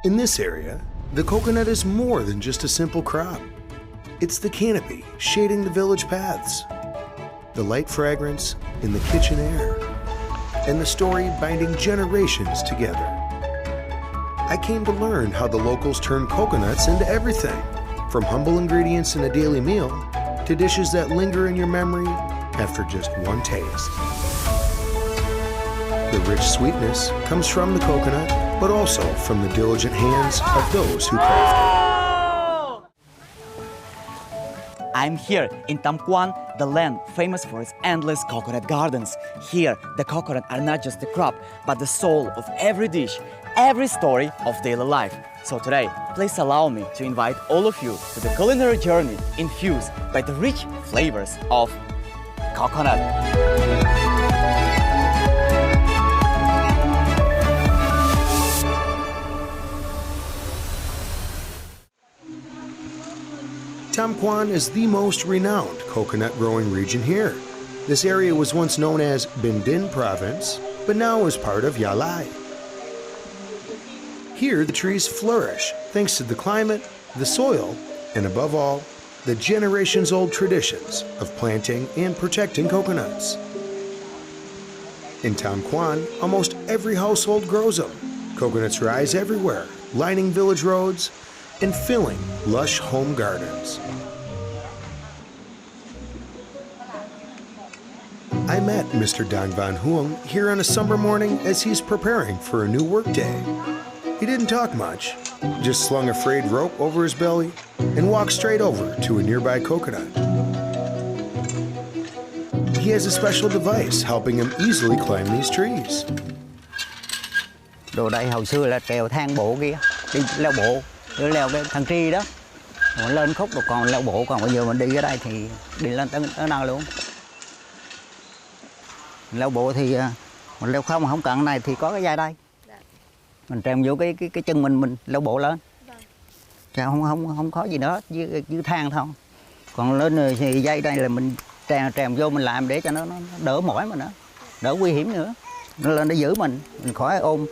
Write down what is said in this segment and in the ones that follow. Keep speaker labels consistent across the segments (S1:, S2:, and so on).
S1: In this area, the coconut is more than just a simple crop. It's the canopy shading the village paths, the light fragrance in the kitchen air, and the story binding generations together. I came to learn how the locals turn coconuts into everything, from humble ingredients in a daily meal to dishes that linger in your memory after just one taste. The rich sweetness comes from the coconut, but also from the diligent hands of those who craft it.
S2: I'm here in Tam Quan, the land famous for its endless coconut gardens. Here, the coconut are not just the crop, but the soul of every dish, every story of daily life. So today, please allow me to invite all of you to the culinary journey infused by the rich flavors of coconut.
S1: Tam Quan is the most renowned coconut growing region here. This area was once known as Bình Định province, but now is part of Gia Lai. Here the trees flourish thanks to the climate, the soil, and above all, the generations-old traditions of planting and protecting coconuts. In Tam Quan, almost every household grows them. Coconuts rise everywhere, lining village roads and filling lush home gardens. I met Mr. Dong Van Huong here on a summer morning as he's preparing for a new workday. He didn't talk much, just slung a frayed rope over his belly and walked straight over to a nearby coconut. He has a special device helping him easily climb these trees.
S3: Đồ đây hồi xưa là trèo thang bộ kia, đi leo bộ, leo cái thằng tri đó, rồi lên khúc rồi còn leo bộ, còn bây giờ mình đi ở đây thì đi lên tới nơi luôn. Leo bộ thì mình leo không cần này thì có cái dây đây, mình trèo vô cái chân mình leo bộ lên, chứ không khó gì nữa, dưới thang thôi. Còn lên thì dây đây là mình trèo vô mình làm để cho nó đỡ mỏi mình nữa, đỡ nguy hiểm nữa, nó lên để giữ mình khỏi ôm.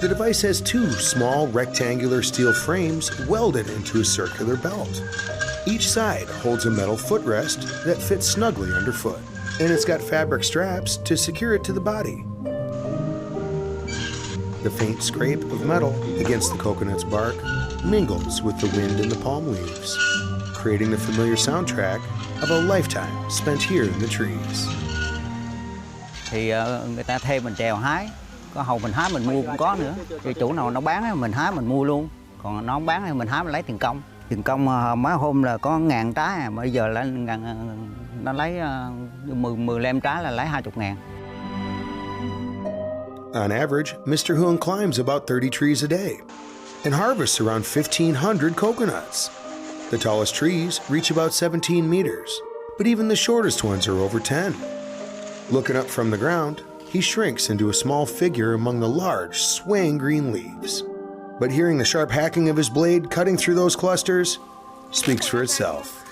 S1: The device has two small rectangular steel frames welded into a circular belt. Each side holds a metal footrest that fits snugly underfoot, and it's got fabric straps to secure it to the body. The faint scrape of metal against the coconut's bark mingles with the wind in the palm leaves, creating the familiar soundtrack of a lifetime spent here in the trees.
S3: Thì người ta thuê mình trèo hái. Có hầu mình hái mình mua cũng có nữa. Thì chủ nào nó bán mình hái mình mua luôn. Còn nó không bán thì mình hái mình lấy tiền công. Tiền công mấy hôm là có 1000 trái, mà bây giờ là nó lấy 15 trái là lấy 20.000.
S1: On average, Mr. Huang climbs about 30 trees a day and harvests around 1,500 coconuts. The tallest trees reach about 17 meters, but even the shortest ones are over 10. Looking up from the ground, he shrinks into a small figure among the large, swaying green leaves. But hearing the sharp hacking of his blade cutting through those clusters speaks for itself.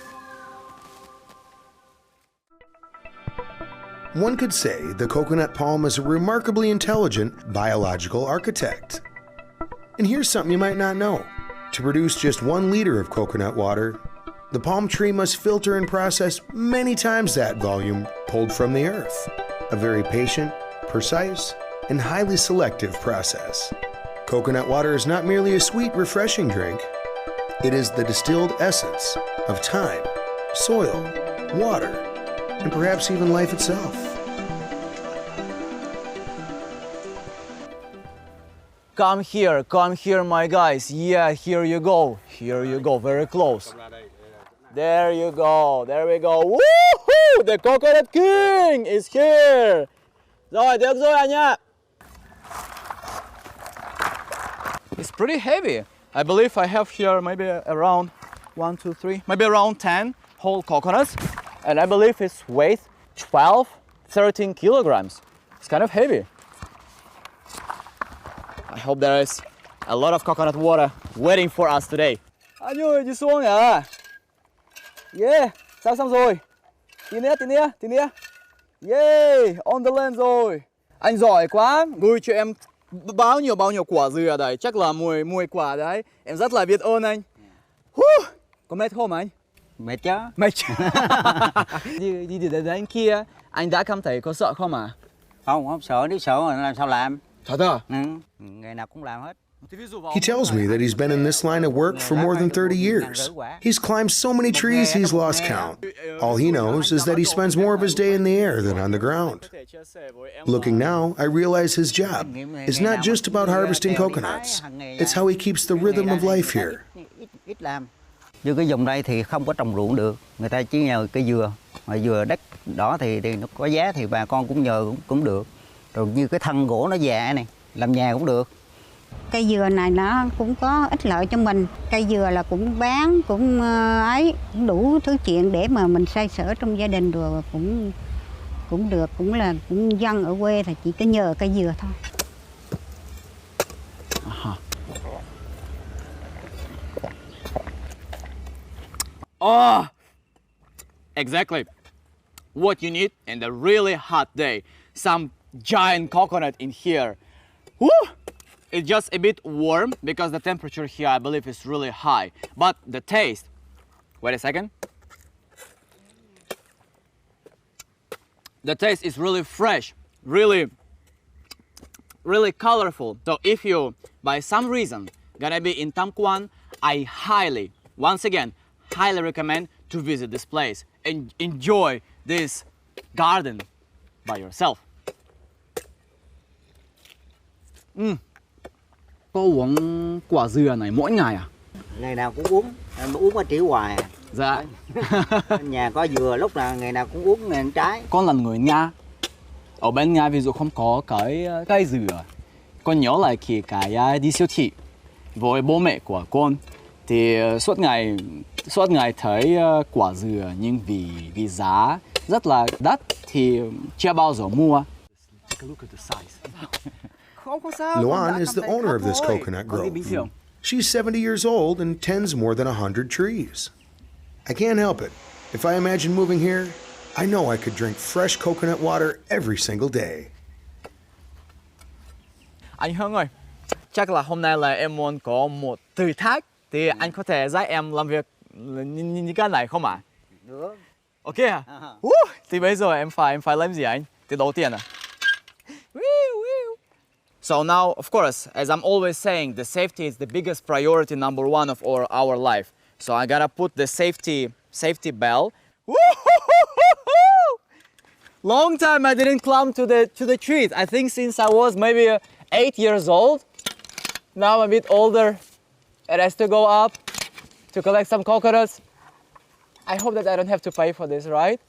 S1: One could say the coconut palm is a remarkably intelligent biological architect. And here's something you might not know. To produce just 1 liter of coconut water, the palm tree must filter and process many times that volume pulled from the earth. A very patient, precise, and highly selective process. Coconut water is not merely a sweet, refreshing drink. It is the distilled essence of time, soil, water, and perhaps even life itself.
S2: Come here, my guys. Yeah, here you go, very close. There you go, there we go. Woohoo! The Coconut King is here. Rồi, được rồi anh nha. It's pretty heavy. I believe I have here maybe around 1, 2, 3, maybe around 10 whole coconuts. And I believe its weight 12, 13 kilograms. It's kind of heavy. I hope there is a lot of coconut water waiting for us today. Anh ơi, đi xuống à? Yeah, xong rồi. Tí nữa. Yeah, on the land rồi. Anh giỏi quá, gửi cho em bao nhiêu quả dừa đấy, chắc là 10 quả đấy. Em rất là biết ơn anh. Có mệt không anh?
S3: Mệt chứ.
S2: Đi đến kia, anh đã cảm thấy có sợ không à?
S3: Không sợ, nếu sợ rồi làm sao làm?
S2: Thật à?
S3: Ngày nào cũng làm hết.
S1: He tells me that he's been in this line of work for more than 30 years. He's climbed so many trees he's lost count. All he knows is that he spends more of his day in the air than on the ground. Looking now, I realize his job is not just about harvesting coconuts. It's how he keeps the rhythm of life here.
S3: Ít làm. Như cái vùng đây thì không có trồng ruộng được, người ta chỉ nhờ cây dừa. Mà dừa đất đỏ thì nó có giá thì bà con cũng nhờ cũng được. Rồi như cái thân gỗ nó già này, làm nhà cũng được.
S4: Cây dừa này nó cũng có ích lợi cho mình. Cây dừa là cũng bán, cũng cũng đủ thứ chuyện để mà mình xoay sở trong gia đình rồi cũng được, cũng dân ở quê thì chỉ có nhờ cây dừa thôi.
S2: Oh, exactly what you need in a really hot day. Some giant coconut in here. Woo! It's just a bit warm because the temperature here, I believe, is really high. But the taste, wait a second. The taste is really fresh, really colorful. So if you, by some reason, gonna be in Tam Quan, I once again, highly recommend to visit this place and enjoy this garden by yourself. Có uống quả dừa này mỗi ngày à?
S3: Ngày nào cũng uống, em uống ở trĩ hoài à.
S2: Dạ.
S3: Nhà có dừa lúc nào ngày nào cũng uống ngày trái.
S2: Con là người Nga. Ở bên Nga ví dụ không có cái cây dừa. Con nhớ lại khi cái đi siêu thị với bố mẹ của con thì suốt ngày thấy quả dừa nhưng vì giá rất là đắt thì chưa bao giờ mua.
S1: Luan is the owner of this coconut grove. She's 70 years old and tends more than 100 trees. I can't help it. If I imagine moving here, I know I could drink fresh coconut water every single day.
S2: Anh Hưng ơi, chắc là hôm nay là em muốn có một thử thách thì anh có thể dạy em làm việc như cái này không ạ?
S3: Được.
S2: Ok à? Thì bây giờ em phải làm gì anh? Thì đầu tiên à? So now, of course, as I'm always saying, the safety is the biggest priority number one of our life. So I gotta put the safety belt. Long time I didn't climb to the trees. I think since I was maybe 8 years old. Now I'm a bit older and I still go up to collect some coconuts. I hope that I don't have to pay for this, right?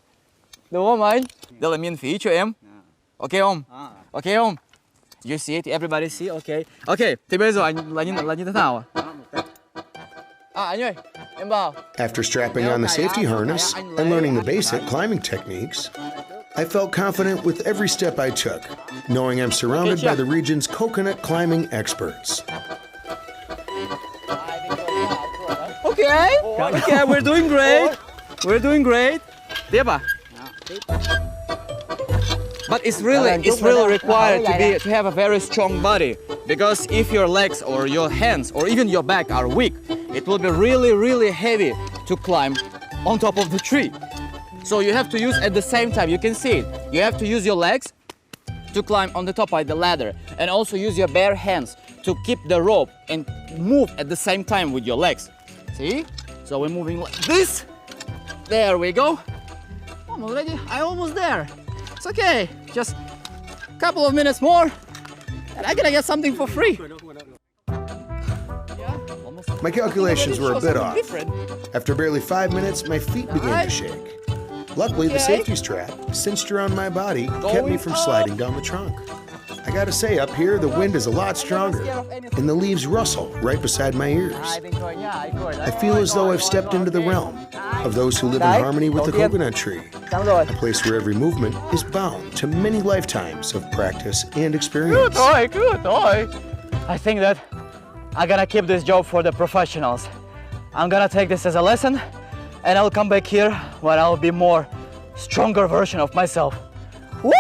S2: Đúng không anh? Đây là miễn phí cho em. Ok không? Ok không? You see it? Everybody see? Okay. Okay. Thì bây giờ anh là như thế nào à? Anh ơi, em bảo.
S1: After strapping on the safety harness and learning the basic climbing techniques, I felt confident with every step I took, knowing I'm surrounded by the region's coconut climbing experts.
S2: Okay, we're doing great. We're doing great. Tiếp à? But it's really required to have a very strong body, because if your legs or your hands or even your back are weak, it will be really heavy to climb on top of the tree. So you have to use at the same time, you can see it, you have to use your legs to climb on the top of the ladder, and also use your bare hands to keep the rope and move at the same time with your legs. See? So we're moving like this. There we go. I'm almost there. It's okay, just a couple of minutes more and I'm gonna get something for free.
S1: My calculations were a bit off. After barely 5 minutes, my feet began to shake. Luckily, the safety strap, cinched around my body, kept me from sliding down the trunk. I gotta say, up here, the wind is a lot stronger, and the leaves rustle right beside my ears. I feel as though I've stepped into the realm of those who live in harmony with the coconut tree, a place where every movement is bound to many lifetimes of practice and experience.
S2: Good boy. I think that I'm gonna keep this job for the professionals. I'm gonna take this as a lesson, and I'll come back here when I'll be more stronger version of myself. Woo!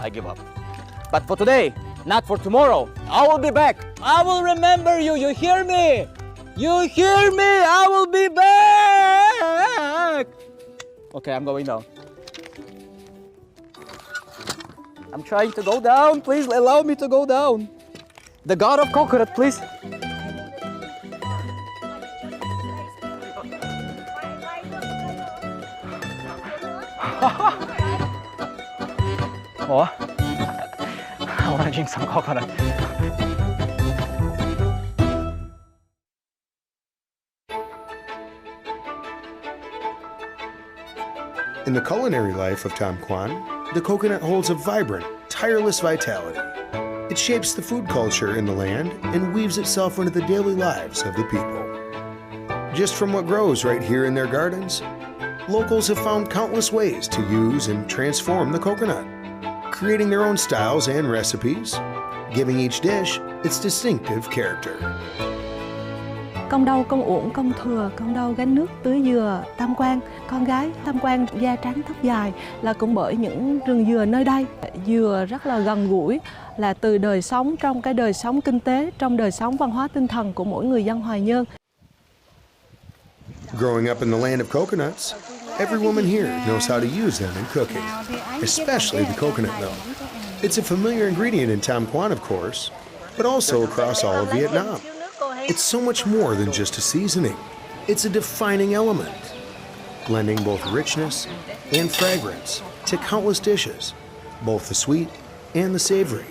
S2: I give up. But for today, not for tomorrow, I will be back. I will remember you. You hear me? You hear me? I will be back. Okay, I'm going down. I'm trying to go down. Please allow me to go down. The god of coconut, please. Oh, I want to drink some coconut.
S1: In the culinary life of Tam Quan, the coconut holds a vibrant, tireless vitality. It shapes the food culture in the land and weaves itself into the daily lives of the people. Just from what grows right here in their gardens, locals have found countless ways to use and transform the coconut, creating their own styles and recipes, giving each dish its distinctive character.
S5: Con dâu, con uổng, con thừa, con dâu gánh nước tưới dừa Tam Quan. Con gái Tam Quan da trắng tóc dài là cũng bởi những rừng dừa nơi đây. Dừa rất là gần gũi, là từ đời sống trong cái đời sống kinh tế, trong đời sống văn hóa tinh thần của mỗi người dân Hoài Nhơn.
S1: Growing up in the land of coconuts, every woman here knows how to use them in cooking, especially the coconut milk. It's a familiar ingredient in Tam Quan, of course, but also across all of Vietnam. It's so much more than just a seasoning. It's a defining element, blending both richness and fragrance to countless dishes, both the sweet and the savory.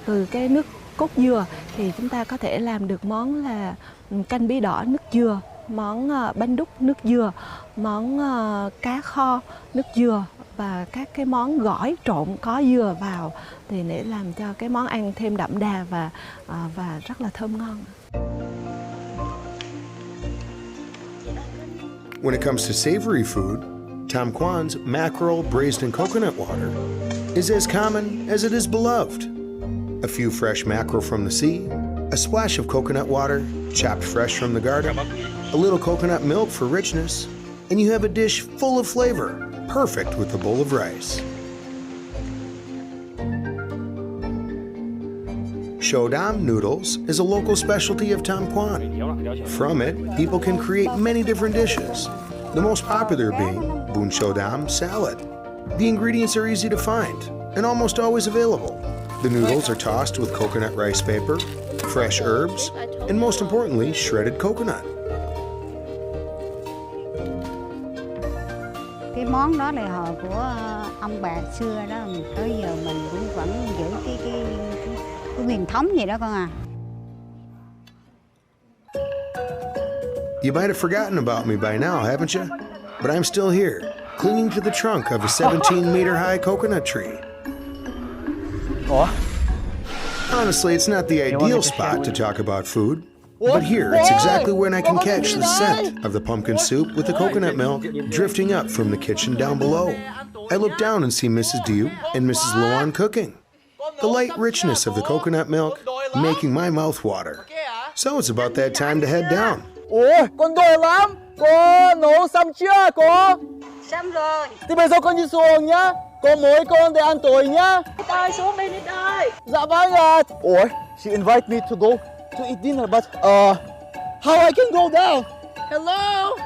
S5: Từ cái nước cốt dừa thì chúng ta có thể làm được món là canh bí đỏ nước dừa, món bánh đúc nước dừa, món cá kho nước dừa và các cái món gỏi trộn có dừa vào thì để làm cho cái món ăn thêm đậm đà và rất là thơm ngon.
S1: When it comes to savory food, Tam Quan's mackerel braised in coconut water is as common as it is beloved. A few fresh mackerel from the sea, a splash of coconut water, chopped fresh from the garden, a little coconut milk for richness, and you have a dish full of flavor, perfect with a bowl of rice. Shodam noodles is a local specialty of Tam Quan. From it, people can create many different dishes, the most popular being bun shodam salad. The ingredients are easy to find and almost always available. The noodles are tossed with coconut rice paper, fresh herbs, and most importantly, shredded coconut.
S4: Cái món đó là hồi của ông bà xưa đó, tới giờ mình cũng vẫn giữ cái truyền thống gì đó con à.
S1: You might have forgotten about me by now, haven't you? But I'm still here, clinging to the trunk of a 17-meter-high coconut tree.
S2: Oh.
S1: Honestly, it's not the ideal spot to talk about food, but here it's exactly when I can catch the scent of the pumpkin soup with the coconut milk drifting up from the kitchen down below. I look down and see Mrs. Diu and Mrs. Luan cooking. The light richness of the coconut milk making my mouth water. So it's about that time to head down.
S2: Ủa, con đói lắm. Cô nấu xong chưa cô?
S6: Xong rồi.
S2: Thì bây giờ con đi xuống nhá. Cô mời con để ăn tối nhá.
S6: Ơi, xuống đi đi ơi.
S2: Dạ vâng ạ. Ủa, she invite me to go to eat dinner, but how I can go down? Hello?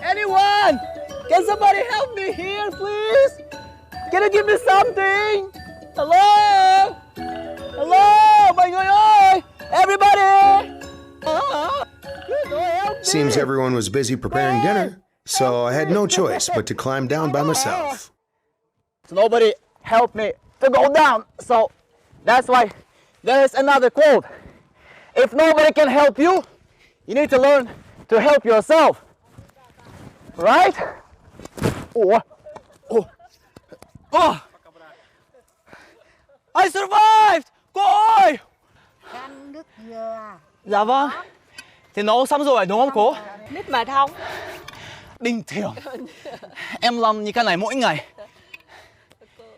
S2: Anyone? Can somebody help me here, please? Can you give me something? Hello? Hello, mọi người ơi! Everybody!
S1: Seems everyone was busy preparing dinner, so I had no choice but to climb down by myself.
S2: So nobody helped me to go down, so that's why there is another quote. If nobody can help you, you need to learn to help yourself. Right? Oh. Oh. Oh. I survived! Cô ơi!
S4: Canh nước dừa.
S2: Dạ vâng. Thì nấu xong rồi đúng không cô?
S6: Nít mệt không?
S2: Bình thường. Em làm như cái này mỗi ngày.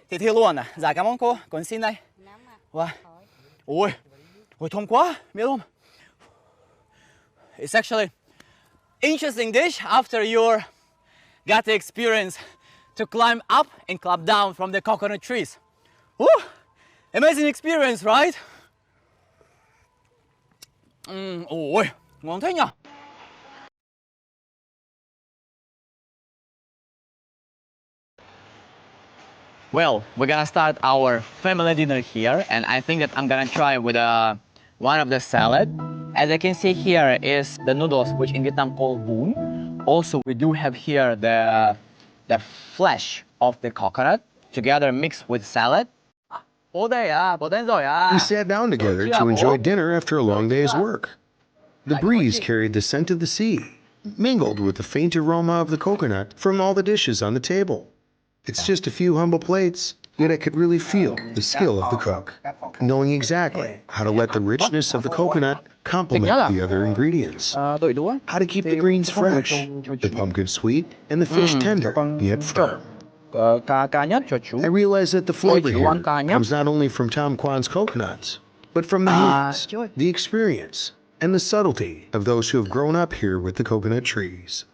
S2: Thì thiêu luôn à? Dạ cảm ơn cô. Con xin đây. Wow. Ôi. Ôi thông quá, biết không? It's actually interesting dish after you got the experience to climb up and climb down from the coconut trees. Woo! Amazing experience, right? Ôi, ngon thế nhỉ? Well, we're gonna start our family dinner here, and I think that I'm gonna try with one of the salad. As I can see here is the noodles, which in Vietnam called bún. Also, we do have here the flesh of the coconut together mixed with salad. Bố đây à, bố đến rồi à.
S1: We sat down together to enjoy dinner after a long day's work. The breeze carried the scent of the sea, mingled with the faint aroma of the coconut from all the dishes on the table. It's just a few humble plates, yet I could really feel the skill of the cook, knowing exactly how to let the richness of the coconut complement the other ingredients. How to keep the greens fresh, the pumpkin sweet, and the fish tender, yet firm. I realized that the flavor here comes not only from Tam Quan's coconuts, but from the hands, the experience, and the subtlety of those who have grown up here with the coconut trees.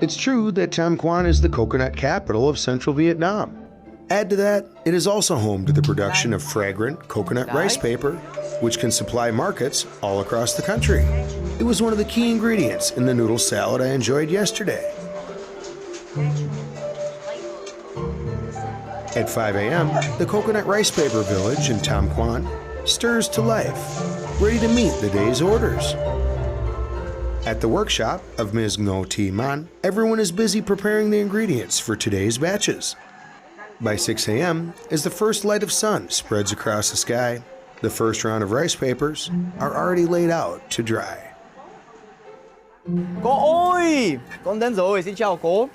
S1: It's true that Tam Quan is the coconut capital of central Vietnam. Add to that, it is also home to the production of fragrant coconut rice paper, which can supply markets all across the country. It was one of the key ingredients in the noodle salad I enjoyed yesterday. At 5 a.m., the coconut rice paper village in Tam Quan stirs to life, ready to meet the day's orders. At the workshop of Ms. Ngo Thi Man, everyone is busy preparing the ingredients for today's batches. By 6 a.m., as the first light of sun spreads across the sky, the first round of rice papers are already laid out to dry.
S2: Cô ơi, con đến rồi, xin chào cô.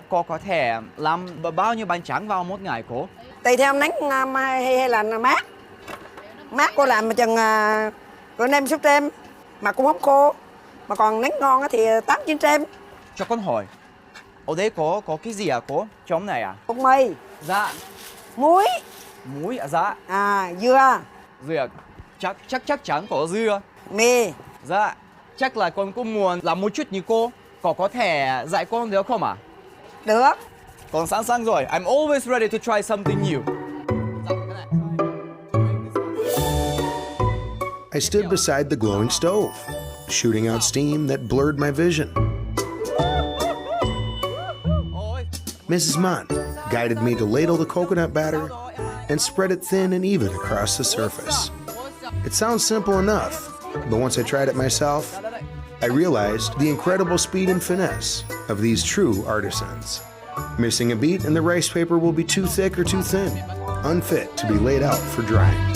S2: Cô có thể làm bao nhiêu bánh tráng vào một ngày cô?
S6: Tùy theo nắng hay là mát. Mát cô làm mà chừng rồi nem súp trem mà cũng không khô. Mà còn nắng ngon thì 8-9 trem.
S2: Cho con hỏi, ở đây có cái gì à cô? Trong này à?
S6: Bột mì.
S2: Dạ.
S6: Muối.
S2: Muối à? Dạ.
S6: Dưa.
S2: Dưa, chắc chắn có dưa.
S6: Mì.
S2: Dạ, chắc là con cũng muốn làm một chút như cô. Có thể dạy con được không ạ?
S6: Được.
S2: Con sẵn sàng rồi. I'm always ready to try something new.
S1: I stood beside the glowing stove, shooting out steam that blurred my vision. Mrs. Man guided me to ladle the coconut batter and spread it thin and even across the surface. It sounds simple enough, but once I tried it myself, I realized the incredible speed and finesse of these true artisans. Missing a beat and the rice paper will be too thick or too thin, unfit to be laid out for drying.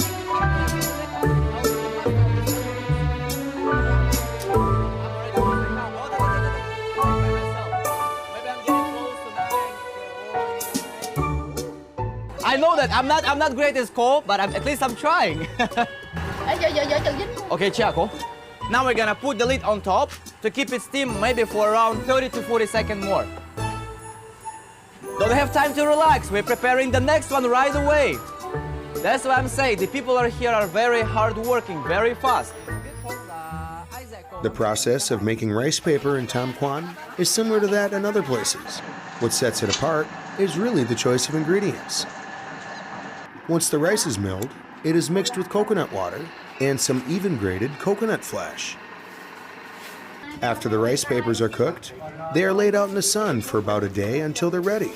S2: I know that I'm not great as cô, but at least I'm trying. Okay, chia cô. Now we're gonna put the lid on top to keep it steam maybe for around 30 to 40 seconds more. Don't have time to relax. We're preparing the next one right away. That's what I'm saying. The people here are very hardworking, very fast.
S1: The process of making rice paper in Tam Quan is similar to that in other places. What sets it apart is really the choice of ingredients. Once the rice is milled, it is mixed with coconut water and some even grated coconut flesh. After the rice papers are cooked, they are laid out in the sun for about a day until they're ready.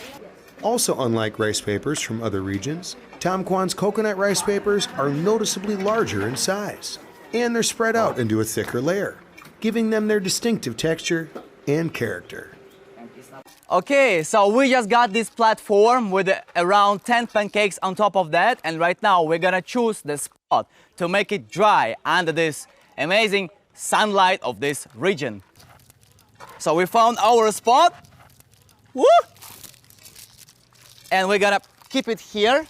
S1: Also, unlike rice papers from other regions, Tam Quan's coconut rice papers are noticeably larger in size, and they're spread out into a thicker layer, giving them their distinctive texture and character.
S2: Okay, so we just got this platform with around 10 pancakes on top of that, and right now we're gonna choose the spot to make it dry under this amazing sunlight of this region. So we found our spot. Woo! And we're gonna keep it here.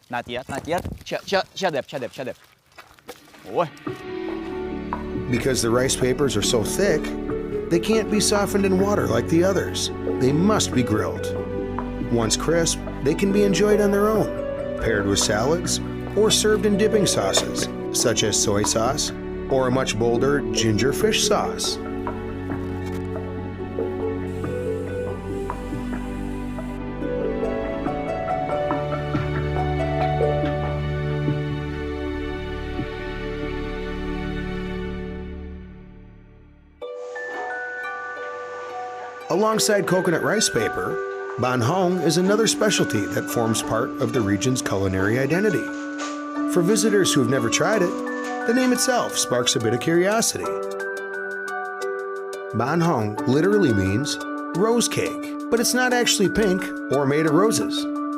S2: Not yet, not yet. Chưa đẹp. Ôi.
S1: Because the rice papers are so thick, they can't be softened in water like the others. They must be grilled. Once crisp, they can be enjoyed on their own, paired with salads, or served in dipping sauces, such as soy sauce, or a much bolder ginger fish sauce. Alongside coconut rice paper, ban hong is another specialty that forms part of the region's culinary identity. For visitors who have never tried it, the name itself sparks a bit of curiosity. Ban hong literally means rose cake, but it's not actually pink or made of roses.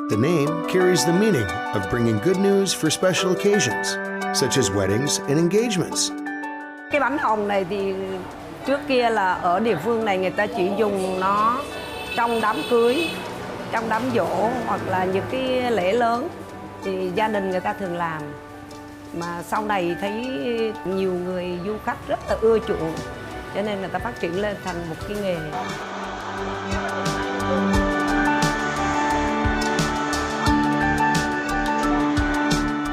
S1: The name carries the meaning of bringing good news for special occasions, such as weddings and engagements.
S6: Cái bánh hồng này thì trước kia là ở địa phương này người ta chỉ dùng nó trong đám cưới, trong đám giỗ hoặc là những cái lễ lớn thì gia đình người ta thường làm. Mà sau này thấy nhiều người du khách rất là ưa chuộng, cho nên người ta phát triển lên thành một cái nghề.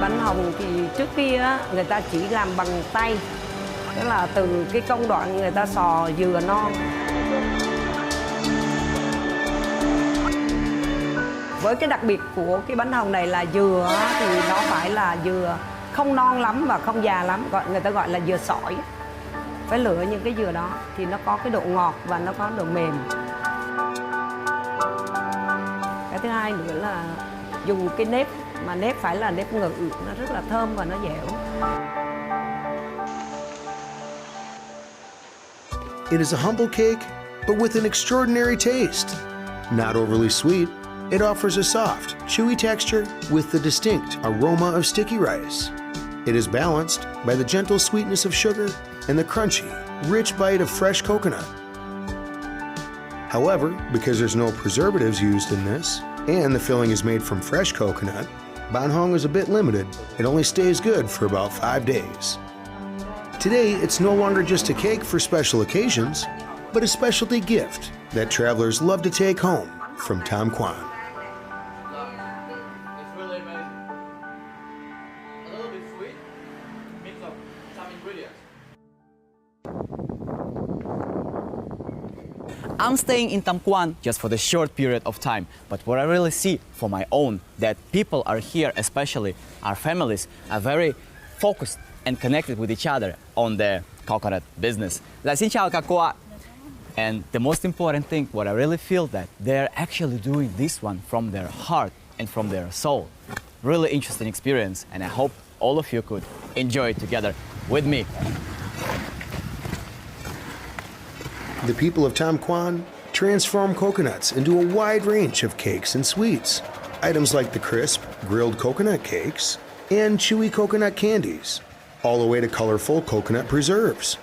S6: Bánh hồng thì trước kia người ta chỉ làm bằng tay, tức là từ cái công đoạn người ta xò dừa non. Với cái đặc biệt của cái bánh hồng này là dừa thì nó phải là dừa không non lắm và không già lắm, người ta gọi là dừa sỏi. Phải lựa những cái dừa đó thì nó có cái độ ngọt và nó có độ mềm. Cái thứ hai nữa là dùng cái nếp, mà nếp phải là nếp ngự, nó rất là thơm và nó dẻo.
S1: It is a humble cake, but with an extraordinary taste. Not overly sweet, it offers a soft, chewy texture with the distinct aroma of sticky rice. It is balanced by the gentle sweetness of sugar and the crunchy, rich bite of fresh coconut. However, because there's no preservatives used in this, and the filling is made from fresh coconut, ban hong is a bit limited. It only stays good for about 5 days. Today, it's no longer just a cake for special occasions, but a specialty gift that travelers love to take home from Tam Quan.
S2: It's really amazing. A little bit sweet, mix of some ingredients. I'm staying in Tam Quan just for the short period of time, but what I really see for my own, that people are here, especially our families, are very focused and connected with each other on the coconut business. Là xin chào các cô ạ. And the most important thing, what I really feel that they're actually doing this one from their heart and from their soul. Really interesting experience, and I hope all of you could enjoy it together with me.
S1: The people of Tam Quan transform coconuts into a wide range of cakes and sweets. Items like the crisp, grilled coconut cakes and chewy coconut candies, all the way to colorful coconut preserves.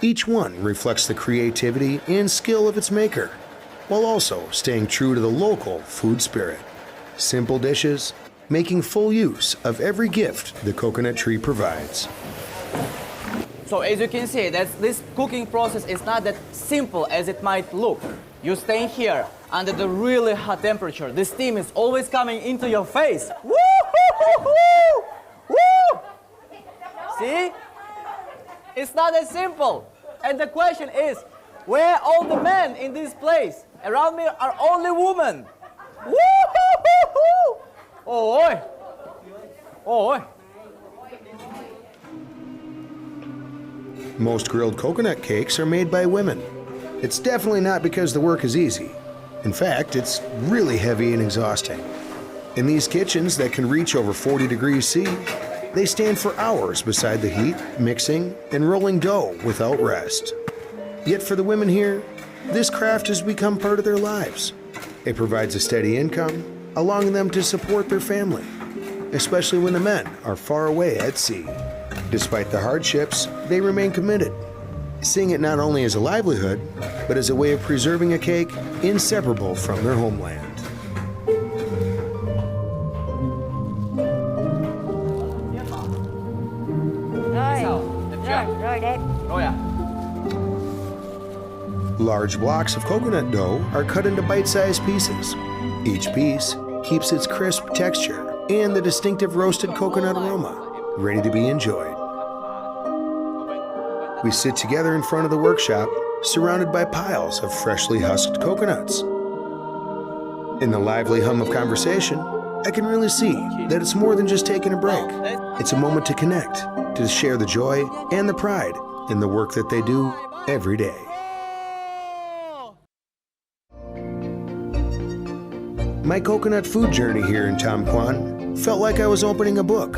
S1: Each one reflects the creativity and skill of its maker, while also staying true to the local food spirit. Simple dishes, making full use of every gift the coconut tree provides.
S2: So as you can see, this cooking process is not that simple as it might look. You stay here under the really hot temperature. The steam is always coming into your face. Woo! Woo! See? It's not as simple. And the question is, where are all the men in this place? Around me are only women. Woo! Ôi! Ôi!
S1: Most grilled coconut cakes are made by women. It's definitely not because the work is easy. In fact, it's really heavy and exhausting. In these kitchens that can reach over 40 degrees C, they stand for hours beside the heat, mixing and rolling dough without rest. Yet for the women here, this craft has become part of their lives. It provides a steady income, allowing them to support their family, especially when the men are far away at sea. Despite the hardships, they remain committed, seeing it not only as a livelihood, but as a way of preserving a cake inseparable from their homeland.
S6: Rồi đẹp.
S2: Rồi à?
S1: Large blocks of coconut dough are cut into bite-sized pieces. Each piece keeps its crisp texture and the distinctive roasted coconut aroma, ready to be enjoyed. We sit together in front of the workshop, surrounded by piles of freshly husked coconuts. In the lively hum of conversation, I can really see that it's more than just taking a break. It's a moment to connect, to share the joy and the pride in the work that they do every day. My coconut food journey here in Tam Quan felt like I was opening a book,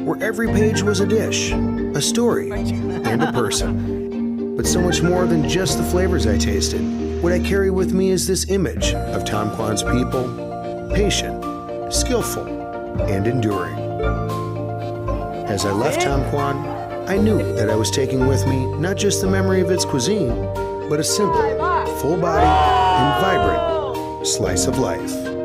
S1: where every page was a dish, a story, and a person. But so much more than just the flavors I tasted. What I carry with me is this image of Tam Quan's people, patient, skillful, and enduring. As I left Tam Quan, I knew that I was taking with me not just the memory of its cuisine, but a simple, full-bodied, and vibrant slice of life.